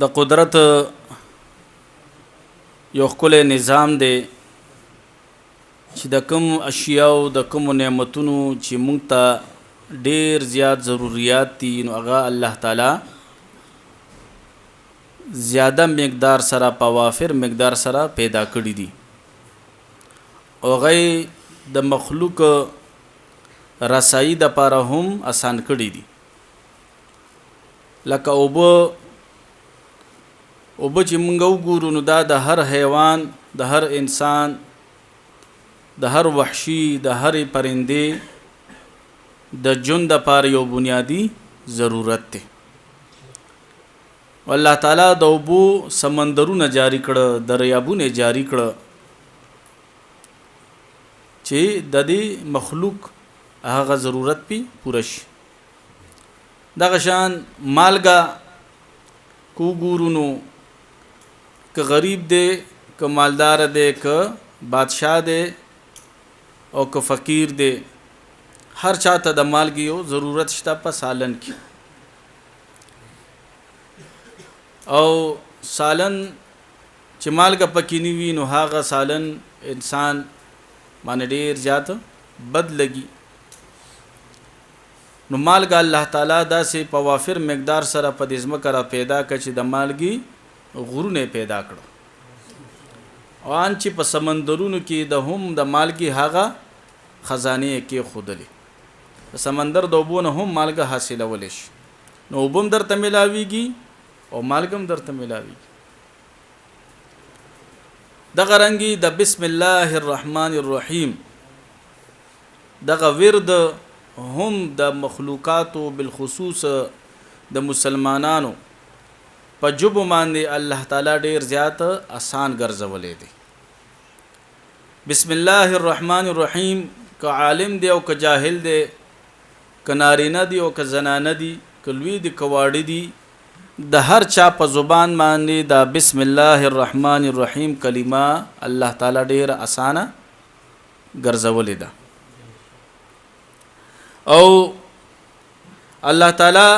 د قدرت یو ښکلی نظام دی چې د کوم اشیاء د کوم نعمتونو چې موږ ته ډیر زیات ضروریات دي نو هغه الله تعالی زیاده مقدار سره په وافر مقدار سره پیدا کړی دي او غي د مخلوق رسایی د پاره هم آسان کړی دي لکه اوبه چې موږ وګورو نو دا د هر حیوان د هر انسان د هر وحشي د هر پرندې د ژوند لپاره یو بنیادی ضرورت دی الله تعالی د اوبو سمندرونه جاری کړه دریابونه جاری کړه چې د دې مخلوق هغه ضرورت پی پوره شي دغه شان مالګه کو ګورونو که غریب دی که مالدار دی که بادشاہ دی او که فقیر دی هر چاته د مالګي یو ضرورت شته په سالن کې او سالن چې مالګه پکې نیوي نو هغه سالن انسان باندې ډیر زیات بد لګي نو مالګه الله تعالی داسې په وافر مقدار سره په دې ځمکه را پیدا کړ چې د مالګي غرونه پیدا کړو او ان چې په سمندرونو کې د هم د مالګي هغه خزانه کې خودلې سمندر د وبونه هم مالګه حاصلول شي نو وبم درته ملاويږي او مالګم درته ملاويږي دغه رنګي د بسم الله الرحمن الرحیم دغه ورد هم د مخلوقاتو بالخصوص د مسلمانانو په جوب باندې الله تعالی ډیر زیات آسان ګرځولې دي بسم الله الرحمن الرحیم که عالم دی او که جاهل دی که نارینه دی او که زنانه دی که لوی دی که واړه دی د هر چا په زبان باندې دا بسم الله الرحمن الرحیم کلمه الله تعالی ډیر اسانه ګرځولې ده او الله تعالی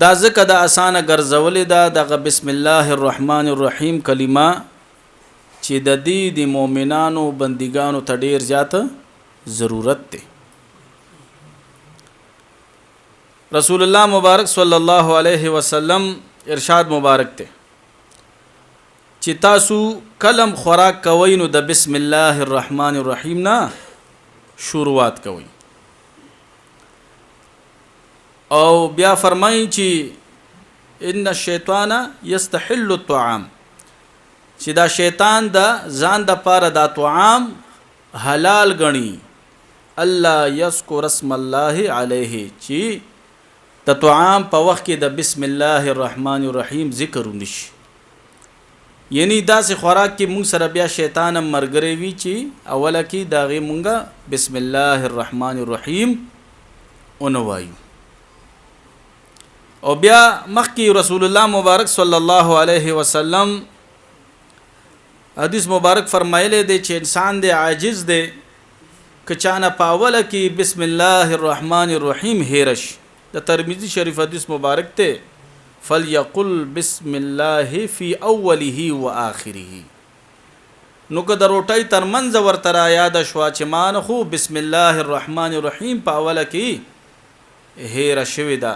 دا ځکه د اسانه ګرځولې ده دغه بسم الله الرحمن الرحیم کلمه چې د دې د مؤمنانو بندګانو ته ډیر زیات ضرورت ده رسول الله مبارک صلی الله علیه وسلم ارشاد مبارک ته چې تاسو کلم خوراک کوئ نو د بسم الله الرحمن الرحیم نه شروعات کوئ او بیا فرمایي چې ان الشیطان یستحل الطعام چې دا شیطان د ځان د پاره دا طعام حلال غني الله یذکر اسم الله علیه چې د طعام په وخت کې د بسم الله الرحمن الرحیم ذکر ونشي یعنی دا سه خوراک کې مونږ سره بیا شیطان مرګري وی چې اوله کې داغه مونږه بسم الله الرحمن الرحیم اونوایو او بیا مخکې رسول الله مبارک صلی الله علیه وسلم حدیث مبارک فرمایلی دی چې انسان دی عاجز دی که چانه په اوله کې بسم الله الرحمن الرحیم هیرش د ترمذی شریف حدیث مبارک ته فلیقل بسم الله فی اوله و آخره نو که د روټۍ ترمنځ ورته را یاد شوا چې مان خو بسم الله الرحمن الرحیم په اوله کې هیر شوی دا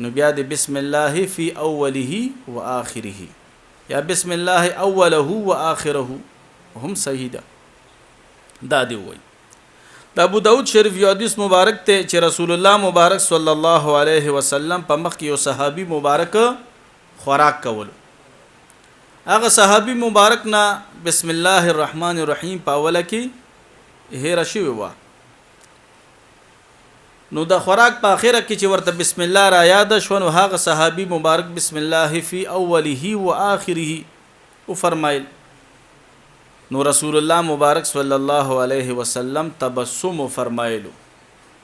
نو بیا د بسم الله فی اوله و آخره یا بسم الله اوله و آخره هم صحیح ده دا دی وای د ابو داود شریف یو حدیث مبارک ته چې رسول الله مبارک صلی الله علیه وسلم په مخ کې یو صحابي مبارک خوراک کول هغه صحابي مبارک نه بسم الله الرحمن الرحیم په اوله کې هیر شوی و نو د خوراک په اخره کې چې ورته بسم الله را یاد شو نو هغه صحابي مبارک بسم الله فی اوله و آخره او فرمایل نو رسول الله مبارک صلی الله علیه وسلم تبسم فرمایلو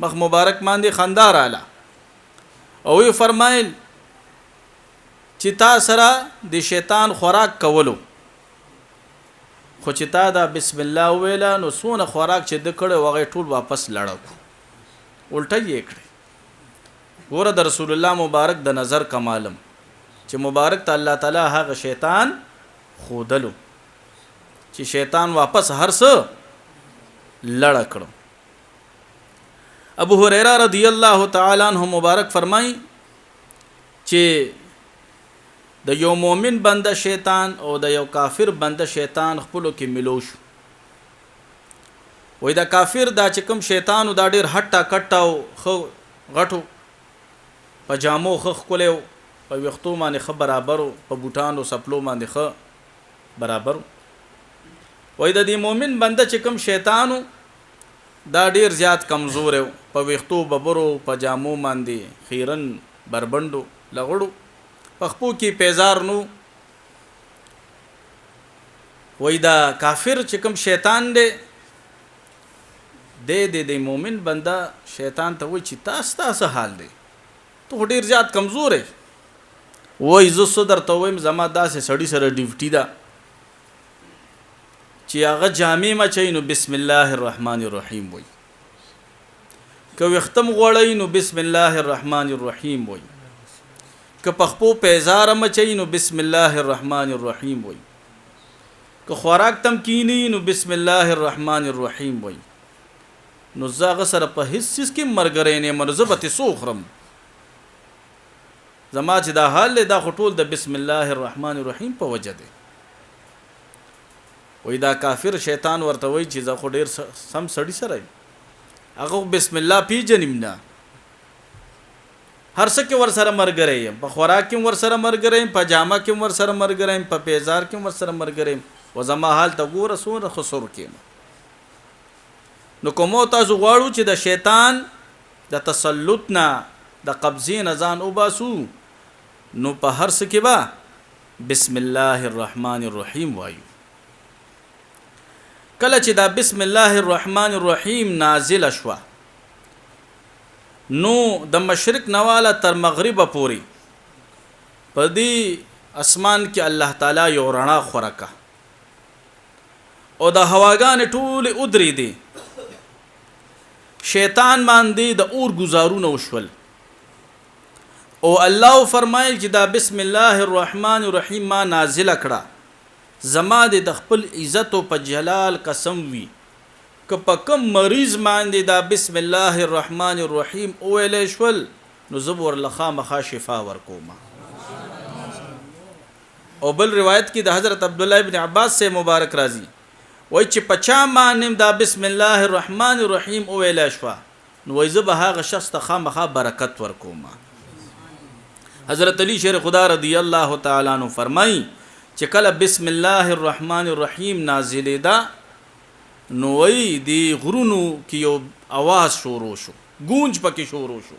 مخ مبارک باندې خندا رااله او یې فرمایل چې تا سره د شیطان خوراک کولو خو چې تا دا بسم الله ویلا نو سونه خوراک چې د کړه وغه ټول واپس لړاو الټه یې کړ ګوره د رسول الله مبارک د نظر کمالم چې مبارک ته الله تعالی هغه شیطان خودلو چې شیطان واپس هر څه لړ کړو. ابو هريره رضی الله تعالی عنہ مبارک فرمای چې د یو مؤمن بنده شیطان او د یو کافر بنده شیطان خپلو کې ملو شو. وای دا کافر دا چې کوم شیطان دا ډیر هټا کټاو خو غټو پجامو خخ کولو په وختو باندې خ برابرو په بوټانو سپلو باندې خ برابرو. وای د دې مؤمن بنده چې کوم شیطانو دا ډیر زیات کمزور و په وختو ببرو پجامو باندې خیرن بربندو لغړو پخپو کې پیزار نو. وای دا کافر چې کوم شیطان دی د مومن بنده شیطان ته وای چې تاسو حال دی ته ډیر زیات کمزور یې. وای زه صدر ته وایم زما داسې سړی سره ډیوټي ده چې هغه جامې ما چینو بسم الله الرحمن الرحیم وای که وختم غوړی نو بسم الله الرحمن الرحیم وای که پخپو پیزار ما چینو بسم الله الرحمن الرحیم وای که خوراک تم کینی نو بسم الله الرحمن الرحیم وای. نو زاغه سره په هیڅ کې مرګرې نه مرزبت سوخرم زما چې دا حال دا خټول د بسم الله الرحمن الرحیم په وجه دی. وای دا کافر شیطان ورته وای چې زه خو ډیر سم سړی سره هغه بسم الله پیجنیم نه هر څه کې ور سره مرګرې په خوراک کې ور سره مرګرې په جامه کې ور سره مرګرې په پیزار کې ور سره مرګرې و زما حال ته ګوره سونه خسر کې. نو کومو تاسو غواړو چې د شیطان د تسلط نه د قبضې نه ځان وباسو نو په هر څه کې با بسم الله الرحمن الرحیم وایو. کله چې دا بسم الله الرحمن الرحیم نازل شوه نو د مشرق نواله تر مغرب پوري په دې اسمان کې الله تعالی یو رڼا خورکه او د هواګان ټول ادري دي شیطان باندې د اور گزارونه وشول او الله فرمایل چې دا بسم الله الرحمن الرحیم ما نازل کړه زما د خپل عزت او په جلال قسم وی که په کوم مریض باندې دا بسم الله الرحمن الرحیم اول شول نو زبور لخا مخا شفا ورکوم. او بل روایت کې د حضرت عبد الله ابن عباس سے مبارک راضی وای چې پچا مانم دا بسم الله الرحمن الرحیم اول شوا نو وای زبه هغه شخص ته خامخا برکت ورکوم. حضرت علی شیر خدا رضی الله تعالی عنہ فرمای چې کله بسم الله الرحمن الرحیم نازلې ده نو وی دی غرونو کې یو आवाज شروع شو گونج پکې شروع شو.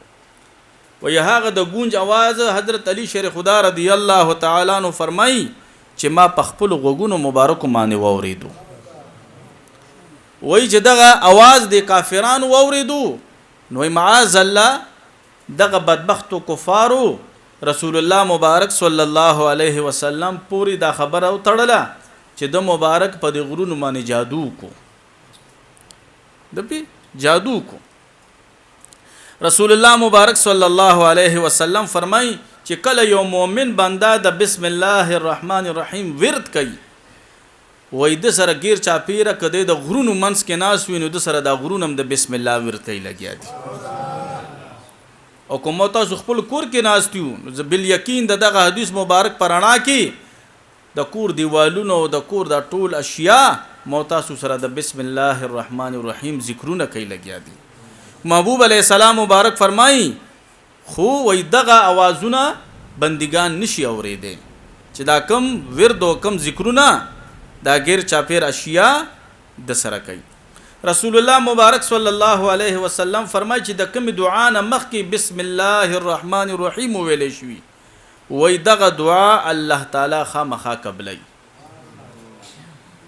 وی هغه د گونج आवाज حضرت علی شیر خدا رضی الله تعالی عنہ فرمای چې ما په خپل غوګونو مبارک باندې ووریدو. وی چې دغه आवाज د کافرانو ووریدو نو معاذ الله دغه بدبخت کفارو رسول الله مبارک صلی الله علیه وسلم پوری دا خبره او تړله چې د مبارک په د غرونو باندې جادو کو دپی جادو کو. رسول الله مبارک صلی الله علیه وسلم فرمای چې کله یو مؤمن بنده د بسم الله الرحمن الرحیم ورد کوي وای د سره غیر چاپیره کده د غرونو منس کې ناس وینو د سره د غرونم د بسم الله ورد کوي لګیا دي. او کوم تاسو خپل کور کې ناستیو بل یقین دغه حدیث مبارک پرانا کې د کور دیوالونو او د کور د ټول اشیاء موتاسو سره د بسم الله الرحمن الرحیم ذکرونه کوي لګیا دي. محبوب علیہ السلام مبارک فرمایي خو وای دغه आवाजونه بندگان نشي اورېدي چې دا کم ورد او کم ذکرونه دا غیر چاپیر اشیاء د سره کوي. رسول الله مبارک صلی الله علیه وسلم فرمایي چې د کوم دعا نه مخکې بسم الله الرحمن الرحیم ویل شي وای دغه دعا الله تعالی خامخا قبلای.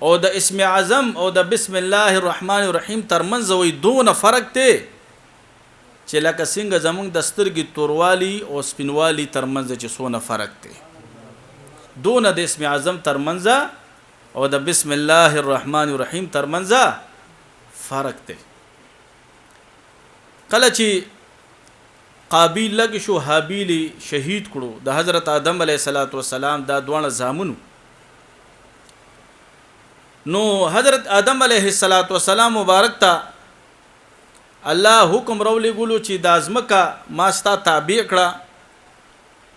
او د اسم اعظم او د بسم الله الرحمن الرحیم ترمنځ وای دونه فرق دی چې لکه څنګه زمونږ د سترګې توروالی او سپینوالی ترمنځ چې څونه فرق دی دونه د اسم اعظم ترمنځ او د بسم الله الرحمن الرحیم ترمنځ فرق دی. کله چې قابیل لګ شو حابیل شهید کړو د حضرت آدم علیه السلام دا دوه زامنو. نو حضرت آدم علیه السلام مبارک ته الله حکم راولې ګلو چې د ازمکه ما ستا تابع کړه،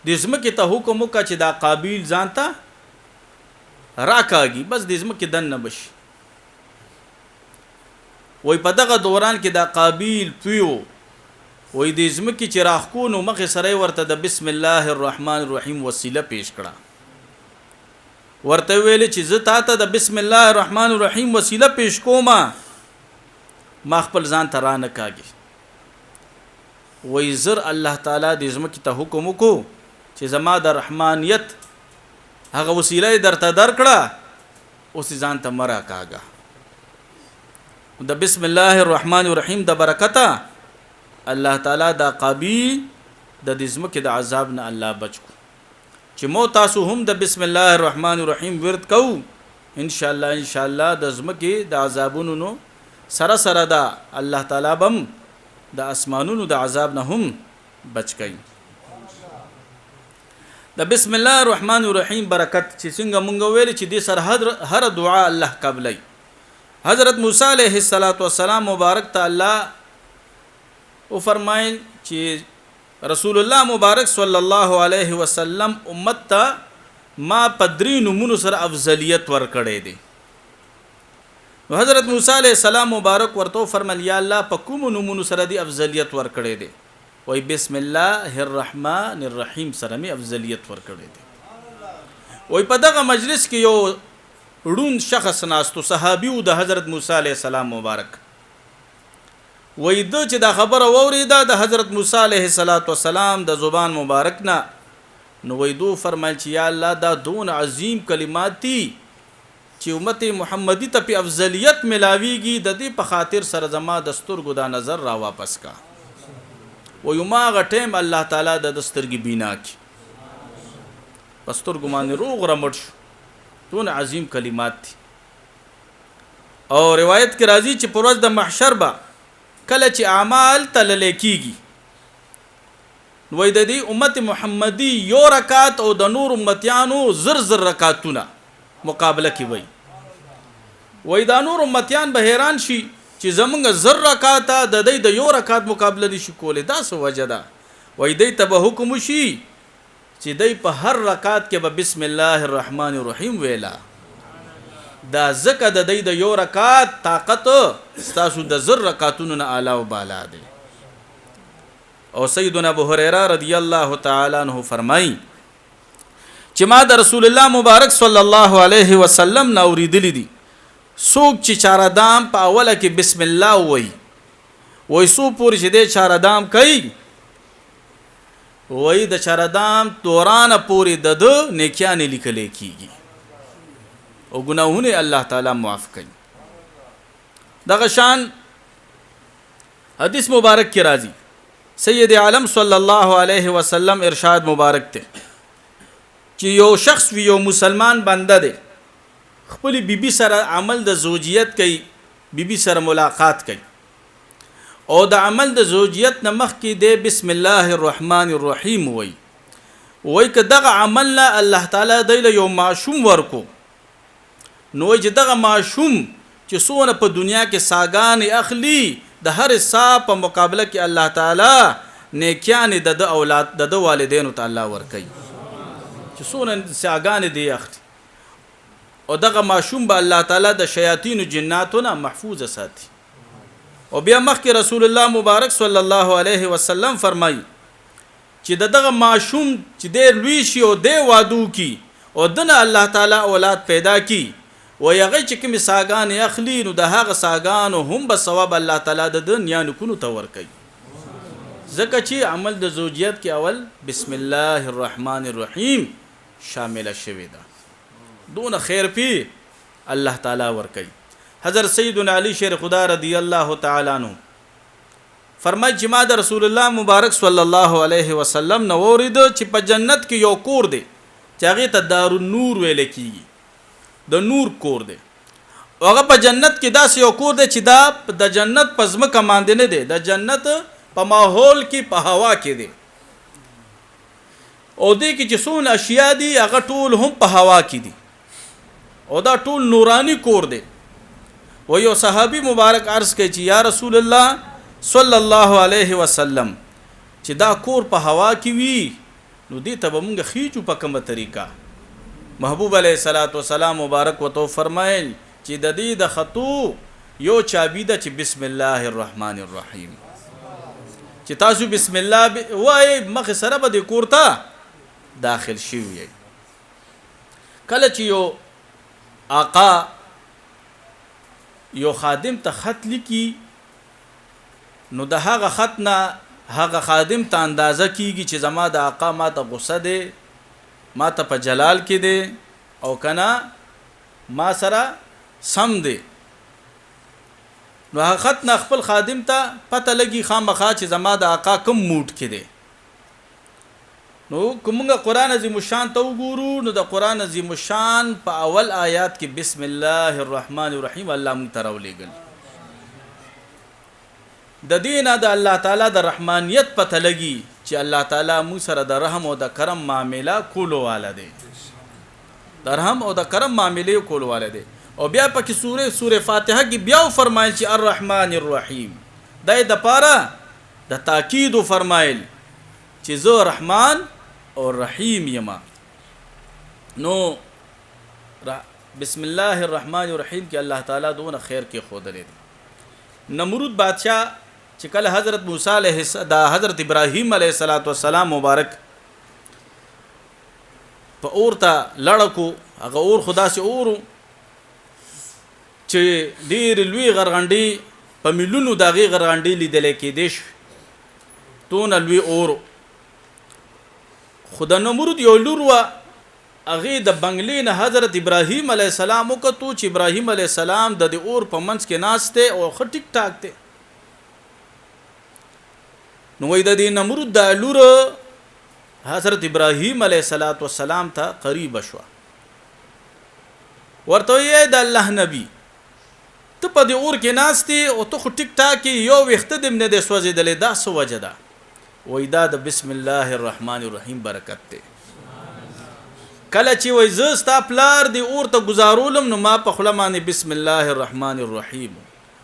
د ازمکه ته حکم وکړه چې دا قابیل ځانته راکاږي، بس د ازمکه دن نه بشي. وای په دغه دوران کې دا قابیل پیو وای د ازمکه چې راخکو نو مخې سره ورته د بسم الله الرحمن الرحیم وسیله پیش کړه، ورته ویل چې زه تاته د بسم الله الرحمن الرحیم وسیله پیش کوم، ما خپل ځان ته را نه کاږي. وای زر الله تعالی د ازمکه ته حکم وکړو چې زما د رحمانیت هغه وسیله درته درکړه، اوس ځان ته مرا کاږه. د بسم الله الرحمن الرحیم د برکته الله تعالی دا قابیل د ازمکه د عذاب نه الله بچو چې مو تاسو هم د بسم الله الرحمن الرحیم ورد کو ان شاء الله د ازمکه د عذابونو نو سره دا الله تعالی بم د اسمانونو د عذاب نه هم بچ کړي. د بسم الله الرحمن الرحیم برکت چې څنګه مونږ ویل چې د سر هر دعا الله قبلای. حضرت موسی علیہ السلام مبارک ته الله او فرمایل چې رسول الله مبارک صلی الله علیه وسلم امت ته ما پدری نمونو سره افضلیت ورکړې دي. حضرت موسی علیہ السلام مبارک ورته فرمایل یا الله په کوم نمونو سره دی افضلیت ورکړې دي؟ وای بسم الله الرحمن الرحیم سره می افضلیت ورکړې دي. وای په دغه مجلس کې یو ړوند شخص ناستو صحابیو د حضرت موسی علیہ السلام مبارک. وای د چې دا خبره ووریده د حضرت موسی علیہ السلام د زبان مبارک نه، نو وای دو فرمایل چې یا الله دا دون عظیم کلمات دي چې امت محمدی ته په افضلیت ملاویږي، د دې په خاطر سره زما د سترګو دا نظر را واپس کا. وای ما غټم الله تعالی د دسترګي بینا کی پستر ګمان روغ رمټ دون عظیم کلمات دي. او روایت کې راځي چې پر ورځ د محشر با کله چې اعمال تلل کیږي، وای د دې امت محمدی یو رکعت او د نور امتیانو زر رکعاتونه مقابله کی وای دا نور امتیان به حیران شي چې زمونږ زر رکعات د دې د یو رکعت مقابله دي شي کولې. دا څه وجه ده؟ وای دې ته به حکم شي چې دې په هر رکعت کې به بسم الله الرحمن الرحیم ویلا. دا زکه د دې د یو رکعت طاقت تاسو د زر رکعاتونو نه اعلی او بالا دي. او سیدنا ابو هريره رضی الله تعالی عنہ فرمایي چې ما د رسول الله مبارک صلی الله علیه وسلم نو اوریدلی دي څوک چې چاردام په اوله کې بسم الله وای سو پور چې د چاردام کوي وای د چاردام دوران پوری د نیکیان لیکل کیږي او ګناهونه الله تعالی معاف کوي. دغه شان حدیث مبارک کې راځي سید عالم صلی الله علیه وسلم ارشاد مبارک ته چې یو شخص وی یو مسلمان بنده دی خپل بیبي سره عمل د زوجیت کوي، بیبي سره ملاقات کوي او د عمل د زوجیت نه مخکې د بسم الله الرحمن الرحیم وای که دغه عمل له الله تعالی د یو معشوم ورکو، نو چې دغه معشوم چې څونه په دنیا کې ساګان اخلي د هر سا په مقابله کې الله تعالی نیکیان د اولاد د والدینو تعالی ورکي چې څونه ساګان دی اخلي، او دغه معشوم به الله تعالی د شیاطین او جناتونه محفوظ ساتي. او بیا مخکې رسول الله مبارک صلی الله علیه وسلم فرمایي چې دغه معشوم چې ډېر لوی شي او د وادو کی او دنه الله تعالی اولاد پیدا کی و یغه چې کوم ساګان اخلي، نو د هغه ساګان هم به ثواب الله تعالی د دنیا نکونو تور کوي. ځکه چې عمل د زوجیت کې اول بسم الله الرحمن الرحیم شامل شوی ده، دون خیر پی الله تعالی ور کوي. حضرت سیدنا علی شیر خدا رضی الله تعالی عنہ فرمایي چې ما د رسول الله مبارک صلی الله علیه وسلم نو ورید چې په جنت کې یو کور دی چې هغه ته دار النور ویل کیږي، د نور کور دی. هغه په جنت کې داسې یو کور دی چې دا د جنت پزما کماند نه دی، د جنت په ماحول کې په هوا کې دی او دې کې چې څونه اشیاء دي هغه ټول هم په هوا کې دي او دا ټول نورانی کور دی و یو صحابي مبارک عرض کوي چې یا رسول الله صلی الله علیه وسلم چې دا کور په هوا کې وي نو دې ته به موږ خېچو په کومه طریقه محبوب علیه الصلاۃ والسلام مبارک وته فرمایل چې د دې د خطو یو چابی ده چې بسم الله الرحمن الرحیم چې تاسو بسم الله وای مخ سره به د کور ته داخل شي وي کله چې یو آقا یو خادم ته خط لیکي نو د هغه خط نه هغه خادم ته اندازه کیږي چې زما د آقا ما ته غصه دی ما ته په جلال کې دی او کنه ما سره سم دی نو هغه خط نه خپل خادم ته پته لګي خامخا چې زما د آقا کوم موډ کې دی نو کومه قران عظیم شان ته وګورو نو د قران عظیم شان په اول آیات کې بسم الله الرحمن الرحیم الله مونږ ته راولېږل د دینه د الله تعالی د رحمانیت پته لګي چې الله تعالی مو سره د رحم او د کرم معاملې کولو والده د رحم او د کرم معاملې کولو والده او بیا پکې سوره فاتحه کې بیا فرمایل چې الرحمن الرحیم دای د پاره د تاکید فرمایل چې زه رحمان او رحیم یما نو بسم الله الرحمن الرحیم کې الله تعالی دونه خیر کې خود لري نمرود بادشاہ چې کله حضرت موسی علیه حضرت ابراهیم علیه السلام مبارک په اورته لړکو هغه اور خدا سي اورو چې ډیر لوی غرغنډي په ملونو دغه غرغنډي لیدل کې دیش تون لوی اور خدا نمرود یو لور وا اغه د بنگلې نه حضرت ابراهیم علیه السلام وکړو چې ابراهیم علیه السلام د اور په منځ کې ناشته او خټیک ټاک ته نو وای د دې نمرود د لور حضرت ابراهیم علیه السلام ته قریب شو ورته یې د الله نبی ته په دې اور کې ناشته او ته خټیک ټاک یو وخت دې نه د سوځیدلې دا سو وجدا وای دا د بسم الله الرحمن الرحیم برکت ته کله چې وای زستا پلار دی اور ته گزارولم نو ما په خلمانه بسم الله الرحمن الرحیم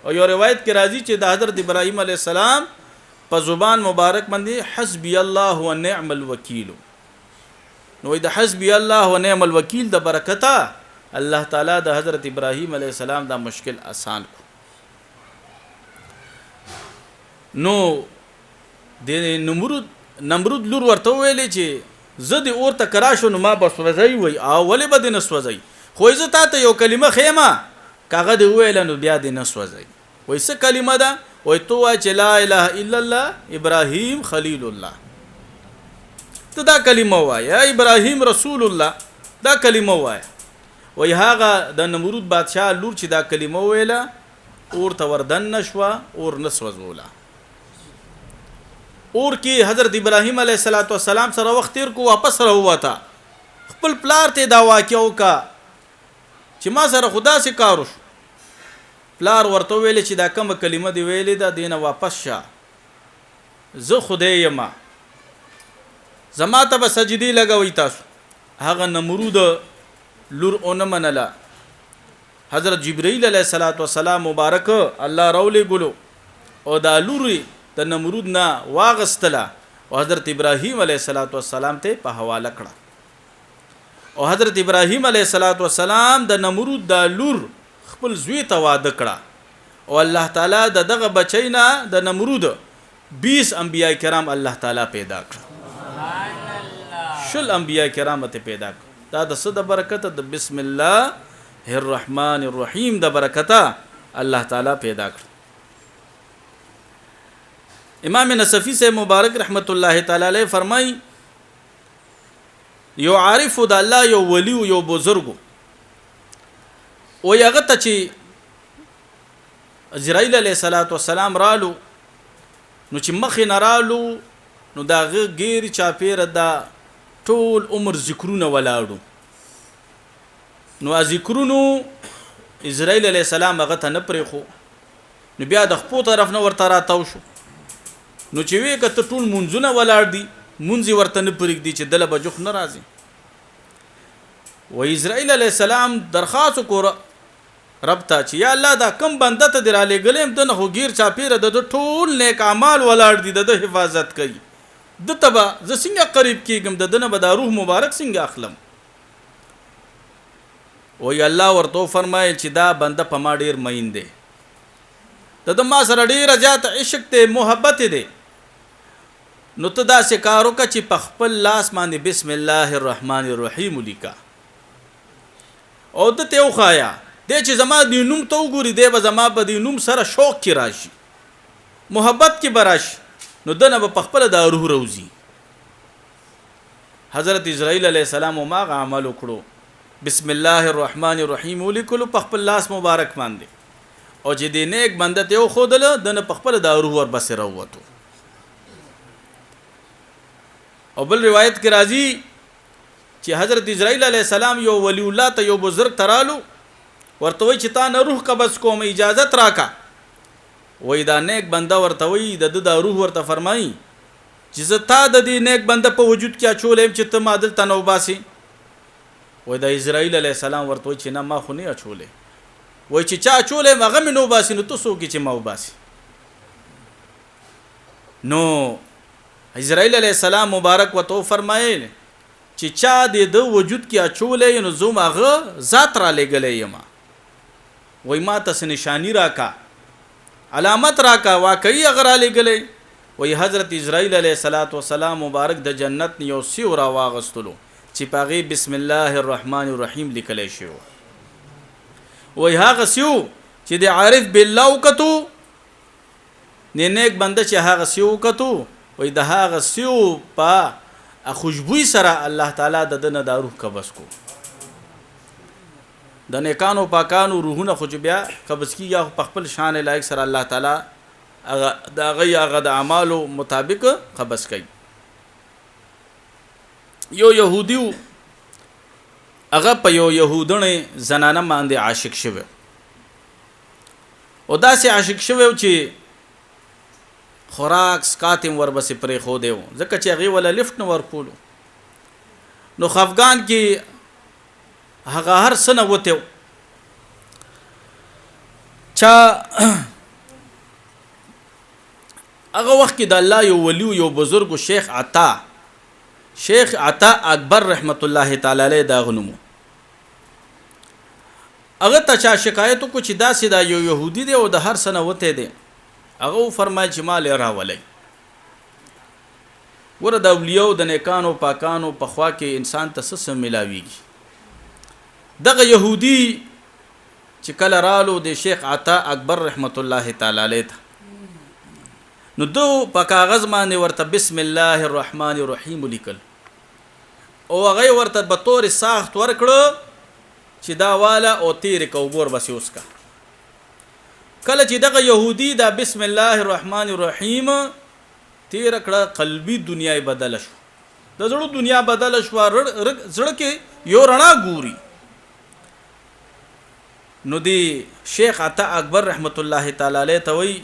او یو روایت کې راځي چې د حضرت ابراهیم علیه السلام په زبان مبارک باندې حسبی الله ونعم الوکیل نو د حسبی الله ونعم الوکیل د برکته الله تعالی د حضرت ابراهیم علیه السلام دا مشکل آسان کو نو د نمرود لور ورته ویلې چې زه د اور ته کراشو نو ما بسوځي وای او ولې بد نه سوځي خو زه ته یو کلمه خېما کاغه دی ویل نو بیا د نه سوځي وای څه کلمه ده وای تو چې لا اله الا الله ابراهیم خلیل الله ته دا کلمه وای ابراهیم رسول الله دا کلمه وای وای هغه د نمرود بادشاہ لور چې دا کلمه ویله اور ته وردن نشوا اور نسوځولا اور کې حضرت ابراهیم علیه السلام سره وخت تیر کو واپس را وتا خپل پلار ته دا واقعو کا چې ما سره خدا سي کاروش پلار ورته ویل چې دا کوم کلمه دی ویلې دا دینه واپس شه زه خدای یما زما ته به سجدي لګوي تاسو هغه نمرود لور اون منلا حضرت جبرائیل علیه السلام مبارک الله راولې ګلو او دا لوري د نمرود نه واغستله او حضرت ابراهیم علیه السلام ته په حواله کړه او حضرت ابراهیم علیه السلام د نمرود د لور خپل زوی ته واده کړه او الله تعالی دغه بچینا د نمرود 20 انبیاء کرام الله تعالی پیدا کړ سبحان الله شل انبیاء کرام ته پیدا کړ دا د صد برکت د بسم الله الرحمن الرحیم د برکته الله تعالی پیدا کړ امام نصفی سے مبارک رحمت الله تعالی علیہ فرمای یو عارف د الله یو ولی یو بزرګ او یغه ته چې اسرائیل علیہ السلام رالو نو چې مخ نه رالو نو دا غیر چاپیر دا ټول عمر ذکرونه ولاړو نو ذکرونو اسرائیل علیہ السلام هغه ته نه پرې خو نو بیا د خپل طرف نه ورته راتاو شو نو چې وی کته ټول منځونه ولاړ دي منځي ورته نه پرېږدي چې دله به جوخ نه راځي. و اسرائیل علیه السلام درخواست وکړه رب ته چې یا الله دا کم بنده ته در علی ګلیم د نه غیر چاپیره د ټول نیک اعمال ولاړ دي د حفاظت کوي د تبا ز څنګه قریب کیږم د دنه به د روح مبارک څنګه اخلم. و ی الله ورته فرمایي چې دا بنده په ما ډیر مین دی د ما سره ډیر زیات عشق ته محبت دی نو ته دا سکارو کا چې په خپل لاس باندې بسم الله الرحمن الرحیم لیکا او د ته وخایا د چې زما د نوم ته وګوري دی به زما په د نوم سره شوق کی راشي محبت کی براش نو دنه په خپل د روح روزي. حضرت اسرائیل علیه السلام ما عمل وکړو بسم الله الرحمن الرحیم ولیکلو په خپل لاس مبارک باندې او چې د نیک بنده ته خودل دنه په خپل د روح ور بس راوته. او بل روایت کې راځي چې حضرت اسرائیل علیه السلام یو ولی الله ته یو بزرگ ترالو ورته وی چې تا نه روح قبض کوم اجازت راکا. وای دا نیک بنده ورته وی د روح ورته فرمایي چې زه تا د دې نیک بنده په وجود کې اچولم چې ته ما دلته نو باسي. وای دا اسرائیل علیه السلام ورته وی چې نه ما خو نه اچولې. وای چې چا اچولې هغه مې نو باسي نو تاسو کې چې ما وباسي. نو اسرائیل علیه السلام مبارک وته فرمایل چې چا د وجود کې اچولې نو زوم هغه ذات را لګلې یما. وای ما ته نشانی راکا علامت راکا واقعي هغه را لګلې. وای حضرت اسرائیل علیه السلام مبارک د جنت یو سیو را واغستلو چې پاغي بسم الله الرحمن الرحیم لیکل شو. وای هغه سیو چې د عارف بالله وکتو نه نیک بنده چې هغه سیو وکتو وای د هغه سیو په خوشبوئی سره الله تعالی د دنه د روح قبض کو. د نیکانو پاکانو روحونه خو بیا قبض کیږي په خپل شان لایق سره الله تعالی هغه د اعمالو مطابق قبض کوي. یو يهودي هغه په یو يهودنه زنانه باندې عاشق شوی او داسې عاشق شوی چې خوراک سکاتم ور بس پرې خو دیو ځکه چې هغه ولا لفت نو ور کولو. نو خفغان کې هغه هر سنه وته چا هغه وخت کې د الله یو ولی یو بزرگ شیخ عطا اکبر رحمت الله تعالی علیه دا غنمو هغه ته چا شکایت کو چې دا سیدا یو يهودي دی او د هر سنه وته دی. هغه فرمایي چې مال راولي ور د اولیاء د نیکانو پاکانو په خوا کې انسان ته څه ملاويږي. دغه يهودي چې کله رالو د شیخ عطا اکبر رحمت الله تعالی علیه نو دو په کاغذ باندې ورته بسم الله الرحمن الرحیم لیکل او هغه ورته به تور ساخت ورکړو چې دا والا او تیر کوبور بس اوسکا. کله چې دغه يهودي دا بسم الله الرحمن الرحیم تیر کړه قلبي دنیا بدل شو د زړه دنیا بدل شو زړه کې یو رڼا ګوري. نو دی شیخ عطا اکبر رحمت الله تعالی علیه ته وی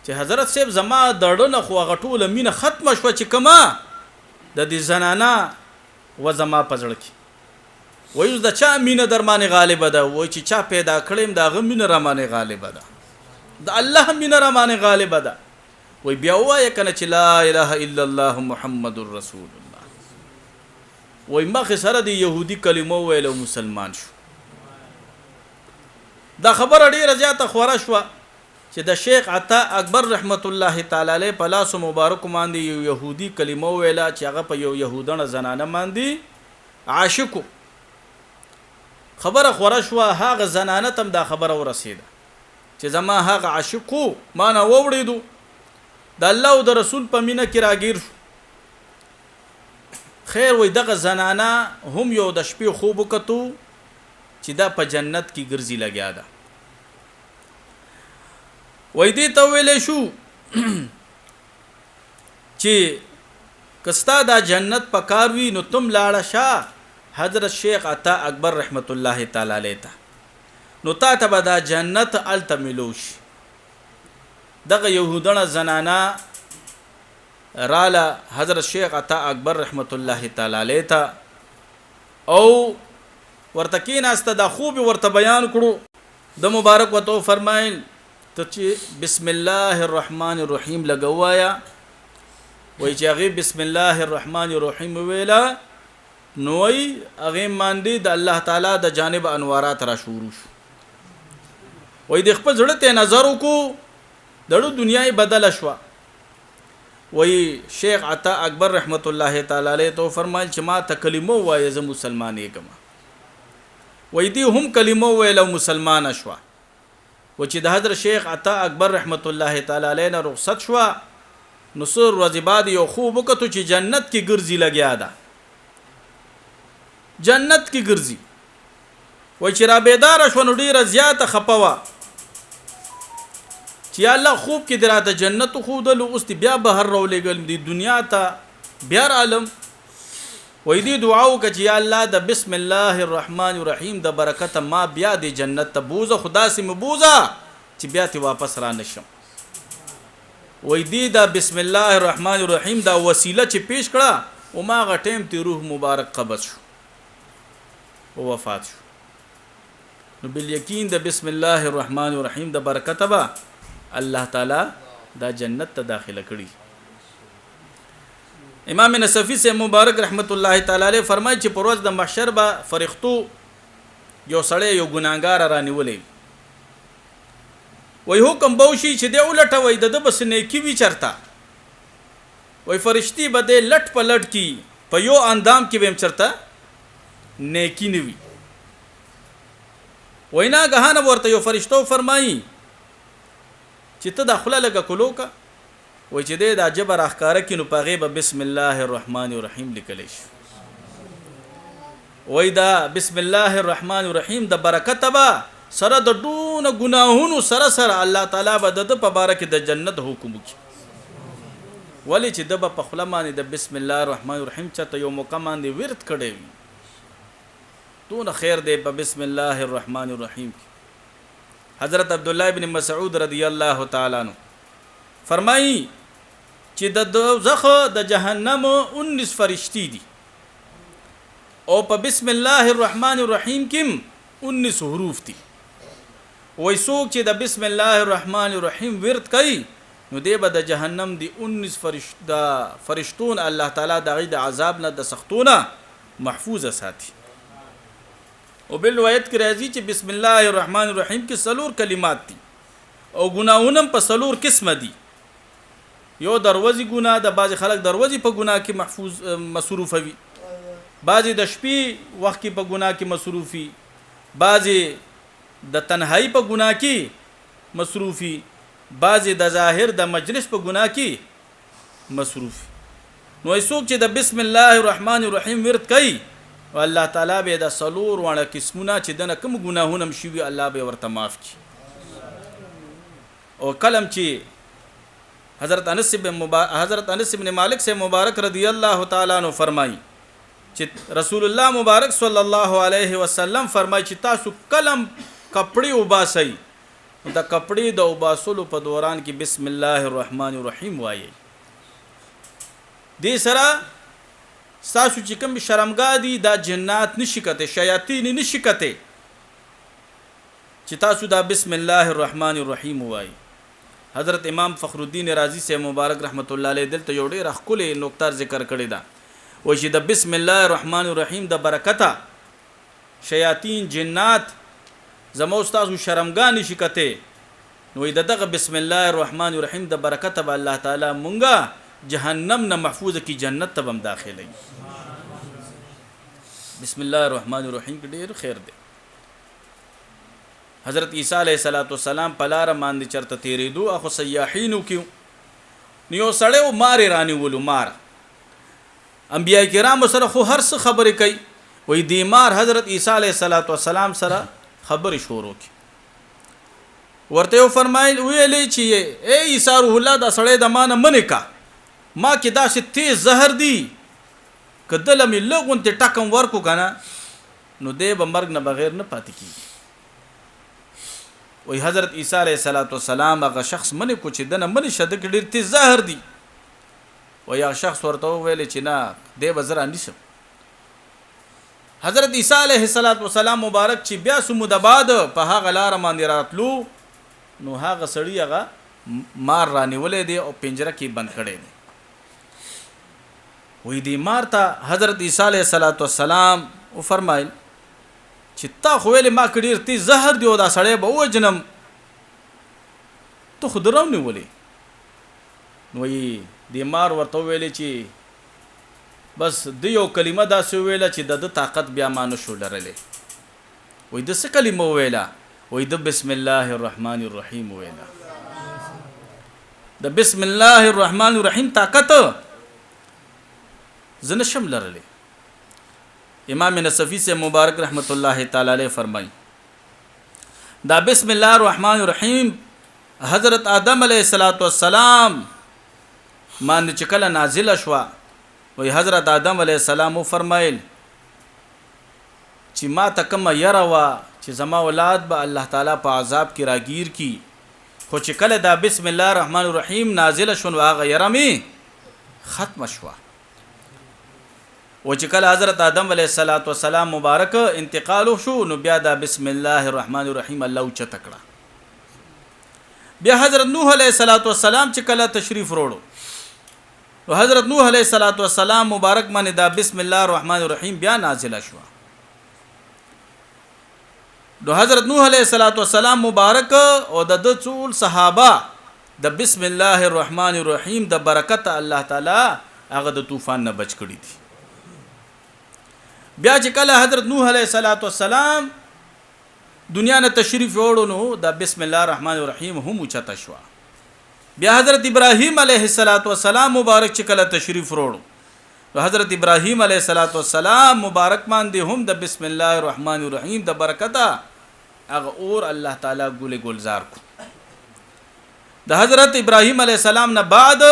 چې حضرت صاحب زما دړنه خو غټوله مینه ختم شو چې کما د دې زنانا و زما پزړ کې وایو د چا مینه درمانه غالب ده وای چې چا پیدا کړم دا غ مینه رمانه غالب ده د الله مینه رمانه غالب ده. وای بیا وای کنه چې لا اله الا الله محمد رسول الله وای مخ سره د يهودي کلمه ویل او مسلمان شو. دا خبر ډیره زیاته خوره شو چې د شیخ عطا اکبر رحمت الله تعالی علیه په لاس مبارک باندې یو يهودي کلمه ویلا چې هغه په یو يهودانه زنانه باندې عاشقو. خبره خوره شو هغه زنانه تم دا خبره ورسیده چې زما هغه عاشقو ما نه ووړیدو د الله او د رسول په مینه کې راګیر شو. خیر وای دغه زنانه هم یو د شپې خوب وکتو چې دا په جنت کې ګرځي لګیا ده. وای دې ته ویلې شو چې کستا دا جنت پکاروي نو تم لاړه شه حضرت شیخ عطا اکبر رحمت الله تعالی علیه نو تا ته دا جنت التملوش. دغه يهودانه زنانا راله حضرت شیخ عطا اکبر رحمت الله تعالی علیه ته او ورته کېناسته دا خوب ورته بیان کړو د مبارک وته فرمایل ته چې بسم الله الرحمن الرحیم لګوایا وای چې هغه بسم الله الرحمن الرحیم ویلا نوې هغه باندې د الله تعالی د جانب انوارات را شروع شو وای د خپل ځړ ته نظر وکړو دړو دنیاي بدل شو وای شیخ عطا اکبر رحمت الله تعالی علیه تو فرمایل چې ما ته کلمه وای ز مسلمان یم وای دی هم کلمه ویلو مسلمان شو و چې د حضرت شیخ عطا اکبر رحمت الله تعالی علیه نه رخصت شو نصر ورځ بعد یو خوب وکړو چې جنت کې ګرځي لګیا ده جنت کې ګرځي وای چې را بیدار شو نو ډیره زیاته خپوا چې الله خوب کې دراته جنت خو دلو اوس بیا بهر رولېګل دی دنیا ته بیا عالم وای دی دعا وکړه چې الله د بسم الله الرحمن الرحیم د برکت ما بیا د جنت ته بوزه خدا سي مبوزه چې بیا ته واپس را نشم وای دی دا بسم الله الرحمن الرحیم دا وسیله چې پیش کړه او ما غټیم ته روح مبارک قبض شو او وفات شو نو بل یقین د بسم الله الرحمن الرحیم د برکت با الله تعالی دا جنت ته داخله کړي امام نصفی سے مبارک رحمت الله تعالی علیہ فرمایي چې پروز د محشر با فرښتو یو سړی یو ګناګار رانیولې وای حکم بوشي چې دی ولټه وای د بس نیکی وی چرتا وای فرشتي بده لټ پلټ کی په یو اندام کې ویم چرتا نیکی نیوی وینا غهانه ورته یو فرشتو فرمایي چې ته داخله لګه کولو کا وای چې د جبر احکار کې نو پاغه به بسم الله الرحمن الرحیم لیکل شي وای دا بسم الله الرحمن الرحیم د برکت با سره د دون گناهونو سره سره الله تعالی به د په بارک د جنت حکم کوي ولی چې د په خپل باندې د بسم الله الرحمن الرحیم چته یو مقام دی ورت کړي دون خیر دی په بسم الله الرحمن الرحیم حضرت عبد الله ابن مسعود رضی الله تعالی عنہ فرمایي چې د دوزخ د جهنم 19 فرشتي دي او په بسم الله الرحمن الرحیم کې 19 حروف دي وای څوک چې د بسم الله الرحمن الرحیم ورت کوي نو دی به د جهنم دی 19 فرشتون الله تعالی د غي د عذاب نه د سختونه محفوظ ساتي او بل روایت کې راځي چې بسم الله الرحمن الرحیم کې سلور کلمات دي او ګناهونه په سلور قسمه دي یو دروازي ګناه د بعض خلک دروازي په ګناه کې محفوظ مصروف وي بعضی د شپې وخت کې په ګناه کې مصروفي بعضی د تنهایی په ګناه کې مصروفي بعضی د ظاهر د مجلس په ګناه کې مصروفي نو څوک چې د بسم الله الرحمن الرحیم ورت کوي والله تعالی به د سلور وړه قسمونه چې دنه کوم ګناهونه مشوي الله به ورته معاف کړي او کلم چې حضرت انس بن مالک سے مبارک رضی اللہ تعالی عنہ فرمائی چې رسول الله مبارک صلی الله علیه وسلم فرمایي چې تاسو کلم کپڑے وباسئ د کپڑے د وباسلو په دوران کې بسم الله الرحمن الرحیم وایي دې سره تاسو چې کوم شرمګا دي دا جنات نشکته شیاطین نشکته چې تاسو دا بسم الله الرحمن الرحیم وایي حضرت امام فخر الدین رازی سے مبارک رحمت الله علیه دلته یو ډیر خپل نقطه ذکر کړی دا و چې د بسم الله الرحمن الرحیم د برکته شیاطین جنات زمو استاد شرمګان شکته نو دغه بسم الله الرحمن الرحیم د برکته به الله تعالی مونږه جهنم نه محفوظ کی جنت ته هم داخلي بسم الله الرحمن الرحیم ډیر خیر دی حضرت عیسی علیہ السلام پلار باندې چرته تیریدو اخو سیاحینو کیو نیو سړیو مار رانی ولو مار انبیاء کرام سره خو هر څه خبرې کوي وې دی مار حضرت عیسی علیہ السلام سره خبرې شروع کی ورته فرمایل ویلې چې اے عیسی روح الله دا سړی د مان منې کا ما کې دا چې تیز زهر دی کدل مې لغون ته ټکم ورکو کنه نو دې به مرګ نه بغیر نه پاتې کیږي وی حضرت عیسی علیه السلام هغه شخص منی کو چې دنه منی شد کې ډیر تیز زهر دی و یا شخص ورته ویل چې نه دی بزر انیسم حضرت عیسی علیه السلام مبارک چې بیا سمود بعد په هغه لار باندې راتلو نو هغه سړی هغه مار رانیولې دی او پنجره کې بند کړي دی وې دی مار ته حضرت عیسی علیه السلام او فرمایل چې تا خو ویلې ما کډیر تی زهر دی او دا سړی به وجنم ته خود راو نیولې نو یې دی مار ورته ویلې چې بس د یو کلمه دا سو ویله چې د طاقت بیا مانو شو لرلې وې د څه کلمه ویله وې د بسم الله الرحمن الرحیم ویله د بسم الله الرحمن الرحیم طاقت زنه شم لرلې امام نصفی سے مبارک رحمت الله تعالی علیہ فرمائی دا بسم الله الرحمن الرحیم حضرت آدم علیہ السلام باندې چې کله نازل شوه وی حضرت آدم علیہ السلام فرمایل چې ما ته کوم یره وا چې زما اولاد به الله تعالی په عذاب کې راگیر کی خو چې کله دا بسم الله الرحمن الرحیم نازل شون واغه یره می ختم شوه و چې کله حضرت آدم علیہ السلام مبارک انتقال شو نو بیا دا بسم الله الرحمن الرحیم الله چ تکړه بیا حضرت نوح علیہ السلام چې کله تشریف وروړو و حضرت نوح علیہ السلام مبارک باندې دا بسم الله الرحمن الرحیم بیا نازل شو نو حضرت نوح علیہ السلام مبارک او د ټول صحابه د بسم الله الرحمن الرحیم د برکت الله تعالی هغه د طوفان نه بچ کړی دي بیا چې کله حضرت نوح علیہ السلام دنیا نه تشریف وروړو نو د بسم الله الرحمن الرحیم هم چته شو بیا حضرت ابراهیم علیہ السلام مبارک چې کله تشریف وروړو حضرت ابراهیم علیہ السلام مبارک باندې هم د بسم الله الرحمن الرحیم د برکت هغه اور الله تعالی ګل گلزار کو د حضرت ابراهیم علیہ السلام نه بعد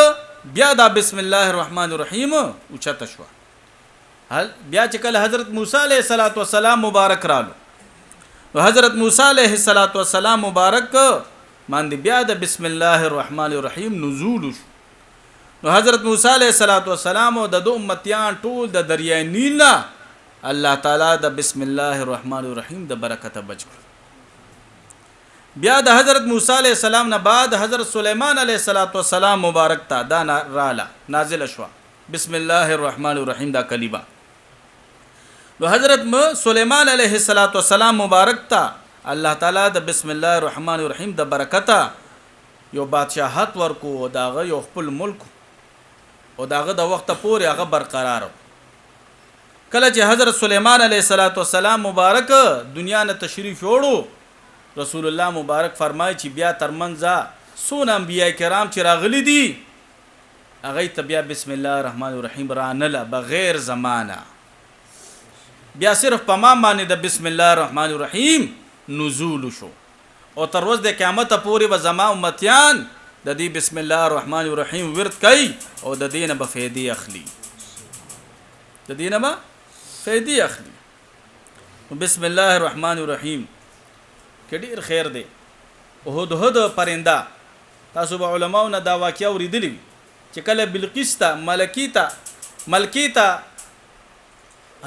بیا د بسم الله الرحمن الرحیم او چته شو بیا چې کله حضرت موسی علیہ السلام مبارک رالو حضرت موسی علیہ السلام مبارک باندې بیا د بسم الله الرحمن الرحیم نزول شو نو حضرت موسی علیہ السلام او د امتیان ټول د دریای نیل الله تعالی د بسم الله الرحمن الرحیم د برکت بچ کړ بیا د حضرت موسی علیہ السلام نه بعد حضرت سلیمان علیہ السلام مبارک تا دا رااله نازل شو بسم الله الرحمن الرحیم دا کلمه نو حضرت سلیمان علیہ السلام مبارک تا الله تعالی د بسم الله الرحمن الرحیم د برکت یو بادشاہت ورکو او داغه یو خپل ملک او داغه د وخت پورې هغه برقرار کله چې حضرت سلیمان علیہ السلام مبارک دنیا نه تشریف وړو رسول الله مبارک فرمایي چې بیا ترمنځه سونه انبیاء کرام چې راغلي دي هغه ته بیا بسم الله الرحمن الرحیم رانله بغیر زمانہ بیا صرف په ما باندې د بسم الله الرحمن الرحیم نزول شو او تر ورځې د قیامت پورې به زما امتیان د دې بسم الله الرحمن الرحیم ورت کوي او د دینه به فائدې اخلي د دینه به فائدې اخلي بسم الله الرحمن الرحیم کډیر خیر دی هدهد پرنده تاسو به علماو نه دا واقعیا اوریدلی چې کله بلقیس ته ملکی ته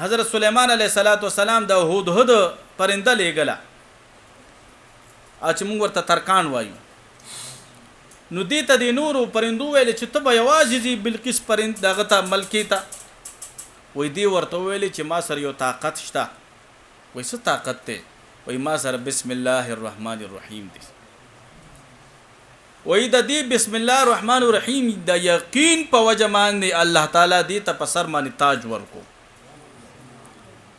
حضرت سلیمان علیہ السلام د هدهد پرنده لېګلا اچ موږ ورته ترکان وایو نو دې ته د نورو پرندو ویل چې ته به یوازې دی بلقیس پرند دغه ته ملکی ته وې دی ورته ویل چې ما سره یو طاقت شته وې څه طاقت ته وې ما سره بسم الله الرحمن الرحیم دی وې د دې بسم الله الرحمن الرحیم د یقین په وجه باندې الله تعالی دې ته په سر باندې تاج ورکو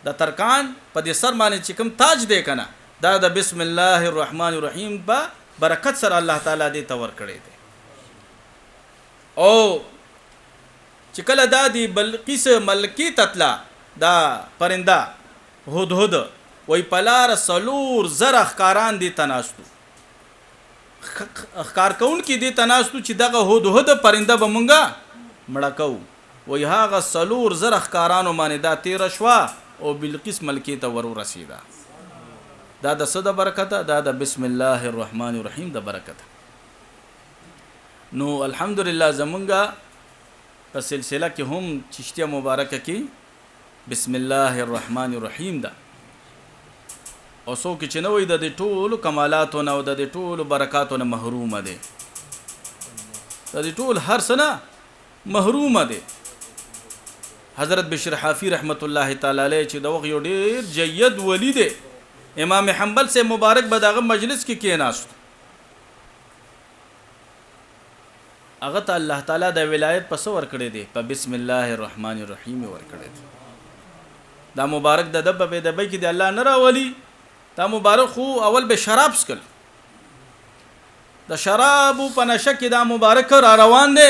د ترکان په دې سر باندې چې کوم تاج دی کنه دا د بسم الله الرحمن الرحیم با برکت سره الله تعالی دې ته ورکړي دی او چې کله دا دی بلقیس ملکی تطلا دا پرنده هدهد وای پلار سلور زر اخکاران دي تناستو اخکار کون کی دي تناستو چې دغه هدهد پرنده به مونږه مړکو وای هغه سلور زر اخکارانو باندې دا 13 شوا او بلقیس ملکی ته ورو رسیدا دا د څه د برکته؟ دا د بسم الله الرحمن الرحیم د برکته. نو الحمدلله زمونږه په سلسله کې هم چشتیه مبارکه کې بسم الله الرحمن الرحیم ده. او څوک چې نه وي د دې ټولو کمالاتو نه او د دې ټولو برکاتو نه محرومه دی، د دې ټول هر څه نه محرومه دی. حضرت بشر حافی رحمت الله تعالی علیه چې د وخت یو ډیر جید ولی دی، امام حنبل سے مبارک به دغه مجلس کې کېناست، هغه ته الله تعالی د ولایت په څه ورکړی دی؟ په بسم الله الرحمن الرحیم ورکړی دی. دا مبارک د دبه به دبه کې دی الله نه راولي. دا مبارک خو اول به شراب سکل، د شراب په نشه کې دا مبارک را روان دی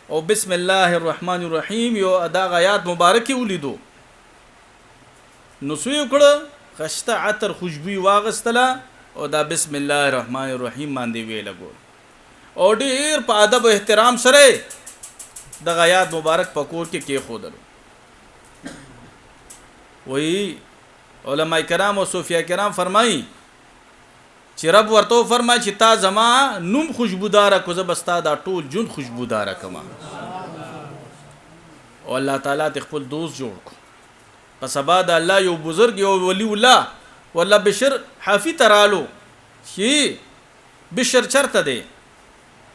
او بسم الله الرحمن الرحیم یو ادا غیات مبارک ولیدو، نو سوی کړه خشته عطر خوشبوئی واغستله او دا بسم الله الرحمن الرحیم باندې وی لګو او ډیر په ادب او احترام سره د غیات مبارک پکور کې خودلو. وی علماء کرام او صوفیا کرام فرمایي چې رب ورته فرمایي چې تا زما نوم خوشبودار کو زبستا دا ټول جون خوشبودار کما. او الله تعالی ته خپل دوست جوړ کو. په سبا د الله یو بزرگ یو ولی الله والله بشر حافی ترالو چې بشر چرته دی،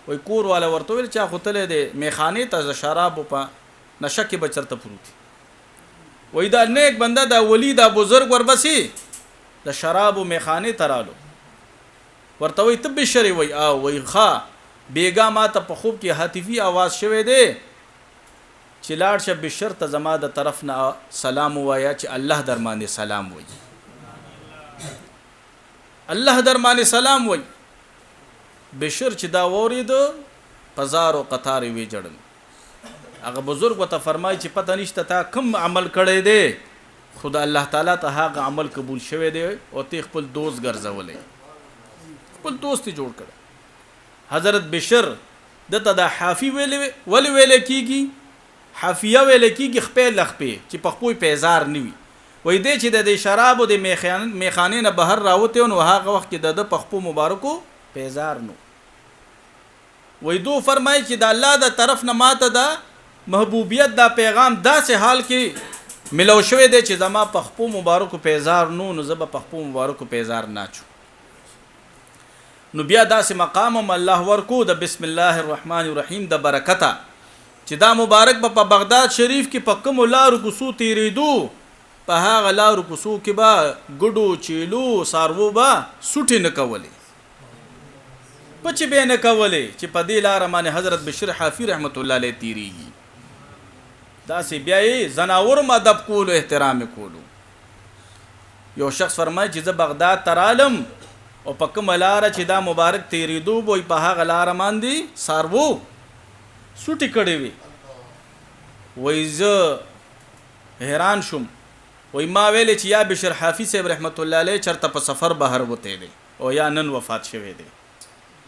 وای کور والا ورته ویل چا خوتلې دی میخانه ته شراب په نشه کې بچرته پروتي. وای دا نیک بنده دا ولی دا بزرگ وربسي د شراب او میخانه ترالو ورته وای تب بشر وای او وای ښا بیګا ما ته په خوب کې هاتفي आवाज شوه دی چې لاړ شه بشر ته زما د طرف نه سلام وایا چې الله درمانه سلام وای، الله درمانه سلام وای. بشر چې دا وورید پزار او قطار وی جړل. هغه بزرگ وته فرمای چې پته نشته تا کوم عمل کړی دی، خدا الله تعالی ته هغه عمل قبول شوه دی او ته خپل دوست ګرځولې، خپل دوست جوړ کړ. حضرت بشر دته دا حافی ویل کیږي، حافیه ویل کیږي خپل لخپې چې په خپل پیزار نیوي. وای دی چې د شراب او د میخانه نه بهر راوته او هغه وخت کې د پخپو مبارکو پیزار نو. وای دو فرمای چې د الله د طرف نه ماته دا محبوبیت دا پیغام داسې حال کې ملو شوی دی چې زما پخپو مبارکو پیزار نو زب پخپو مبارکو پیزار ناچو. نو بیا داسې مقام الله ورکو د بسم الله الرحمن الرحیم د برکته چې دا مبارک په بغداد شریف کې په کوم لارو کوڅو تیریدو، په هغه لارو کوڅو کې با ګډو چیلو سارو با سټی نه کولې، پچ به نه کولې چې په دې لار باندې حضرت بشر حافی رحمت الله علیه تیریږي. دا سی بیا زناور ادب کولو احترام کولو. یو شخص فرمایي چې زه بغداد ترالم او په کوم لار چې دا مبارک تیریدو وای په هغه لار باندې سارو سټی کړي وي. وای زه حیران شوم، وای ما ویل چې یا بشر حافی صاحب رحمت الله علیه چرته په سفر بهر وته دی او یا نن وفات شوی دی.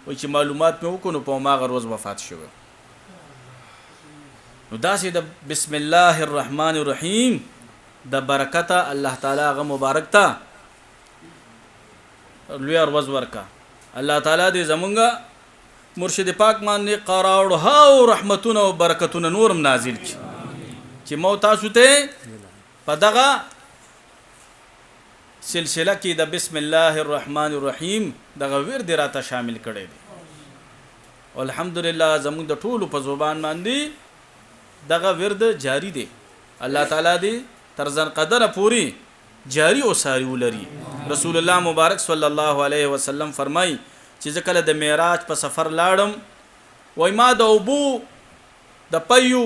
وای چې معلومات مې وکړو په ما غروز وفات شوی. نو داسې د بسم الله الرحمن الرحیم د برکته الله تعالی غو مبارک تا لوی ورځ ورکا. الله تعالی دې زمونږه مرشد پاک باندې قراړو او رحمتونه او برکتونه نورم نازل کړي چې مو تاسو ته په دغه سلسله کې د بسم الله الرحمن الرحیم دغه ورد راته شامل کړي دي. الحمدلله زموږ د ټولو په زبان باندې دغه ورد جاری دی. الله تعالی دې تر ځن قدره پوری جاری او ساری ولري. رسول الله مبارک صلی الله علیه وسلم فرمای چې کله د معراج په سفر لاړم وای ما د اوبو د پيو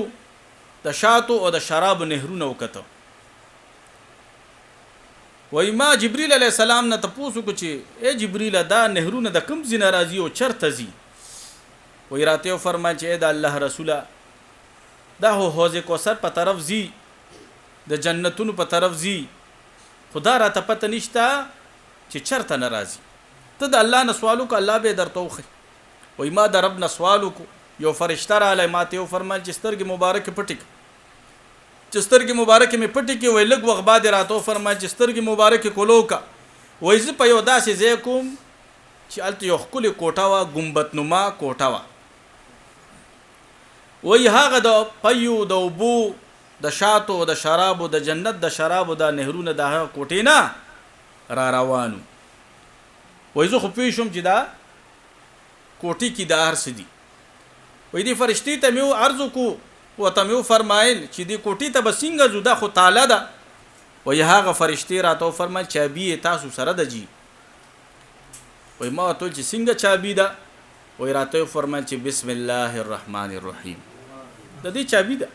د شاتو او د شراب نهرونه وکړه. وای ما جبرئیل علیه السلام نه تاسو کو چې اے جبرئیل دا نهرونه د کوم ځای ناراضي او چرته زی؟ وای راته فرمای چې د الله رسوله دا هو حوض کوثر په طرف زی، د جنتونو په طرف زی، خدا را ته پته نشتا چې چرته ناراضي. ته د الله نه سوالو کو الله به درته وخی. وای ما د رب نه سوالو کو یو فرشتہ را علی ماته یو فرمایل چې سترګې مبارک پټک چې سترګې مبارک می پټی کې وای لګ وغ بعد راتو فرمایل چې سترګې مبارک کولو کا وای زه په یو داسې ځای کوم چې هلته یو ښکلې کوټه وه، ګمبد نما کوټه وه. وای هغه د پیو د اوبو د شاتو د شرابو د جنت د شرابو د نهرونه د هغه کوټې نه را روانو. وای زه خو پوه شوم چې دا کوټې کې دا هر څه دي. وای دې فرشتې ته مې عرض وکړو، ورته مې وفرمایل چې دې کوټې ته به څنګه ځو، دا خو تاله ده. وای هغه فرشتې راته وفرمایل چابي یې تاسو سره ده جي. وای ما ورته وویل چې څنګه چابي ده؟ وای راته وفرمایل چې بسم الله الرحمن الرحیم د دې چابي ده.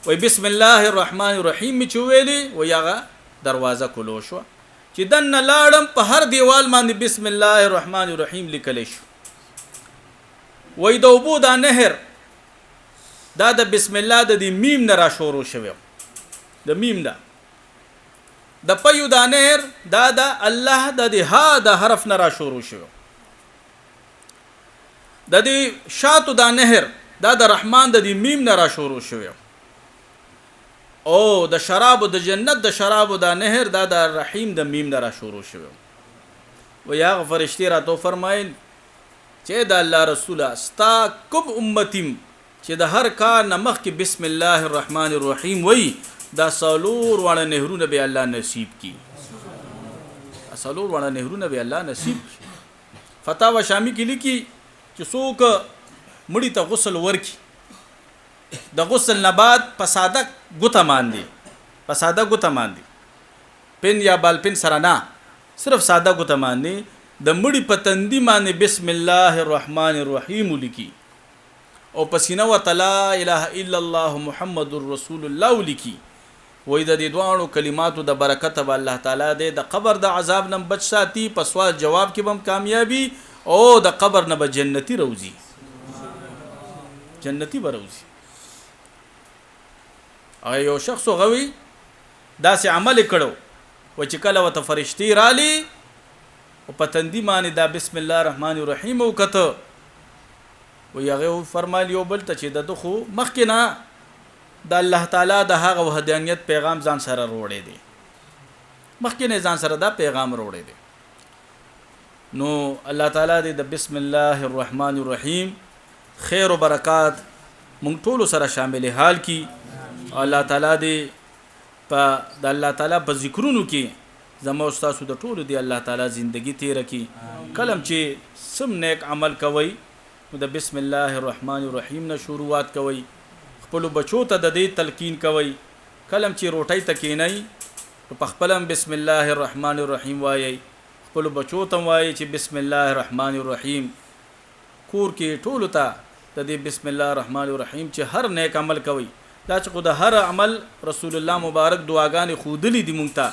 وای بسم الله الرحمن الرحیم مې چې وویلې، وای هغه دروازه کلو شوه چې دننه لاړم، په هر دیوال باندې بسم الله الرحمن الرحیم لیکلی شو. وای د اوبو دا نهر دا د بسم الله د دې میم نه را شروع شوی، د میم ده. د پیو دا نهر دا د الله د دې ها د حرف نه را شروع شوی. د دې شاتو دا نهر دا د رحمان د دې میم نه را شروع شوی. او د شرابو د جنت د شرابو دا نهر دا د رحیم د میم نه را شروع شوی. و یا فرشتي راته فرمایل چې د الله رسوله ستا کوم امتیم چې د هر کار نه مخکې بسم الله الرحمن الرحیم وای، دا څلور واړه نهرونه به الله نصیب کی. څلور واړه نهرونه به الله نصیب کی. فتاوا شامی کې لیکي چې څوک مړی ته غسل ورکی، د غسل نه بعد په ساده ګوته ماندي، په ساده ګوته ماندي، پن یا بالپن سره نه، صرف ساده ګوته ماندي، د مړی په تندي باندې بسم الله الرحمن الرحیم لیکي، او پسینه ورته لا اله الا الله محمد رسول الله لیکي. وای د دې دوانو کلماتو د برکت به الله تعالی دې د قبر د عذاب نه بچ ساتي، په سوال جواب کې به کامیابی، او د قبر نه به جنتی روزي، جنتی به روزي. هغه یو شخص غوي داسې عمل کړو، و چې کله وته فرشتي رالی او په تندي باندې دا بسم الله الرحمن الرحیم وکته، و هغه فرمایلی یو بل ته چې د خو مخکې نه د الله تعالی د هغه وحدانیت پیغام ځان سره وروړی دی، مخکې نه ځان سره دا پیغام وروړی دی. نو الله تعالی دې د بسم الله الرحمن الرحیم خیر او برکات مونږ ټول سره شامل حال کی. الله تعالی دې په د الله تعالی په ذکرونو کې زمو استاد د ټول دی الله تعالی زندگی تیر کی. کلم چې سم نیک عمل کوي د بسم الله الرحمن الرحیم نه شروعات کوي، خپل بچو ته د دې تلقین کوي. کلم چې روټۍ تکینای په خپلم بسم الله الرحمن الرحیم وایي، خپل بچو ته وایي چې بسم الله الرحمن الرحیم. کور کې ټول ته د دې بسم الله الرحمن الرحیم چې هر نیک عمل کوي، دا چې خو د هر عمل رسول الله مبارک دعاګانې خودلې دي مونږ ته،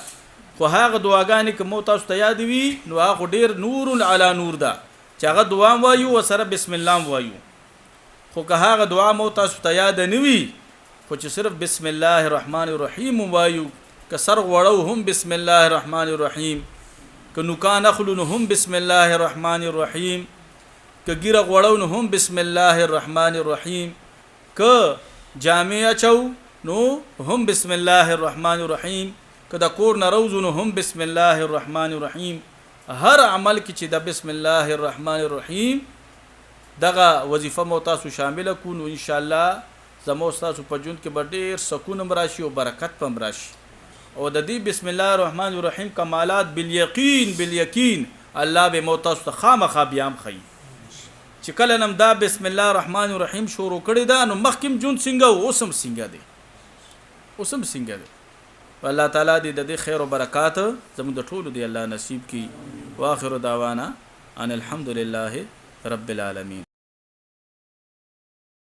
خو هغه دعاګانې که مو تاسو ته یاد وي نو هغه ډېر نور علی نور ده چې هغه دعا وایو او سره بسم الله وایو. خو که هغه دعا مو تاسو ته یاد نه وي خو چې صرف بسم الله الرحمن الرحیم وایو، که سر غوړو هم بسم الله الرحمن الرحیم، که نوکان اخلو نو هم بسم الله الرحمن الرحیم، که ګیره غوړو نو هم بسم الله الرحمن الرحیم، که جامع اچو نو هم بسم الله الرحمن الرحیم، که د کور نه روزو نو هم بسم الله الرحمن الرحیم. هر عمل کې چې د بسم الله الرحمن الرحیم دغه وظیفه مو تاسو شامل کو، نو ان شاء الله زمو تاسو په ژوند کې به ډېر سکون راشي او برکت پم راشي. او د دې بسم الله الرحمن الرحیم کمالات بالیقین الله به مو تاسو ته خامخا بیان خي چې کله نم دا بسم الله الرحمن الرحیم شروع کړی دا نو مخکم جون څنګه اوسم څنګه دی، اوسم څنګه دی. الله تعالی دې د دې خیر او برکات زموږ د ټولو دی الله نصیب کی. واخر دعوانا ان الحمد لله رب العالمین.